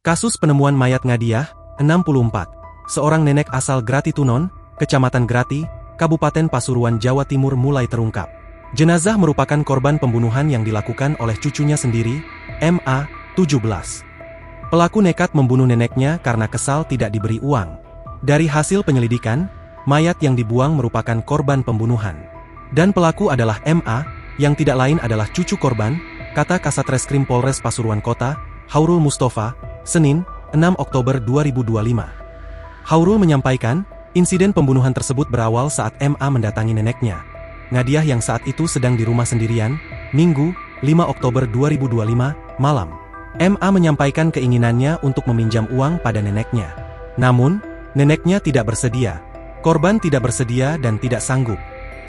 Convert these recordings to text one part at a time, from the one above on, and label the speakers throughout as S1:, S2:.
S1: Kasus penemuan mayat Ngadiah, 64. Seorang nenek asal Grati Tunon, Kecamatan Grati, Kabupaten Pasuruan, Jawa Timur mulai terungkap. Jenazah merupakan korban pembunuhan yang dilakukan oleh cucunya sendiri, MA, 17. Pelaku nekat membunuh neneknya karena kesal tidak diberi uang. Dari hasil penyelidikan, mayat yang dibuang merupakan korban pembunuhan. Dan pelaku adalah MA, yang tidak lain adalah cucu korban, kata Kasatreskrim Polres Pasuruan Kota, Haurul Mustafa, Senin, 6 Oktober 2025. Haurul menyampaikan, insiden pembunuhan tersebut berawal saat MA mendatangi neneknya, Ngadiah, yang saat itu sedang di rumah sendirian, Minggu, 5 Oktober 2025, malam. MA menyampaikan keinginannya untuk meminjam uang pada neneknya. Namun, neneknya tidak bersedia. Korban tidak bersedia dan tidak sanggup.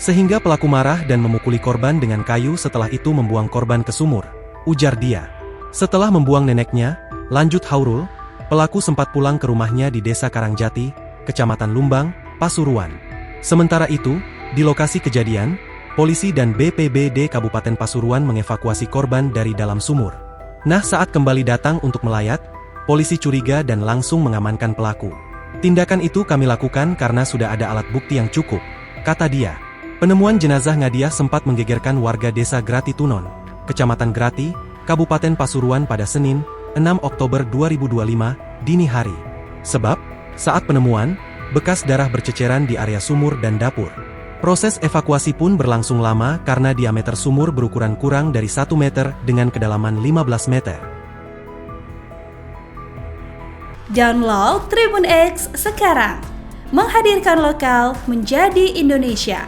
S1: Sehingga pelaku marah dan memukuli korban dengan kayu, setelah itu membuang korban ke sumur, ujar dia. Setelah membuang neneknya, lanjut Haurul, pelaku sempat pulang ke rumahnya di Desa Karangjati, Kecamatan Lumbang, Pasuruan. Sementara itu, di lokasi kejadian, polisi dan BPBD Kabupaten Pasuruan mengevakuasi korban dari dalam sumur. Nah, saat kembali datang untuk melayat, polisi curiga dan langsung mengamankan pelaku. Tindakan itu kami lakukan karena sudah ada alat bukti yang cukup, kata dia. Penemuan jenazah Ngadiah sempat menggegerkan warga Desa Grati Tunon, Kecamatan Grati, Kabupaten Pasuruan pada Senin, 6 Oktober 2025, dini hari. Sebab, saat penemuan, bekas darah berceceran di area sumur dan dapur. Proses evakuasi pun berlangsung lama karena diameter sumur berukuran kurang dari 1 meter dengan kedalaman 15 meter.
S2: Download Tribun X sekarang, menghadirkan lokal menjadi Indonesia.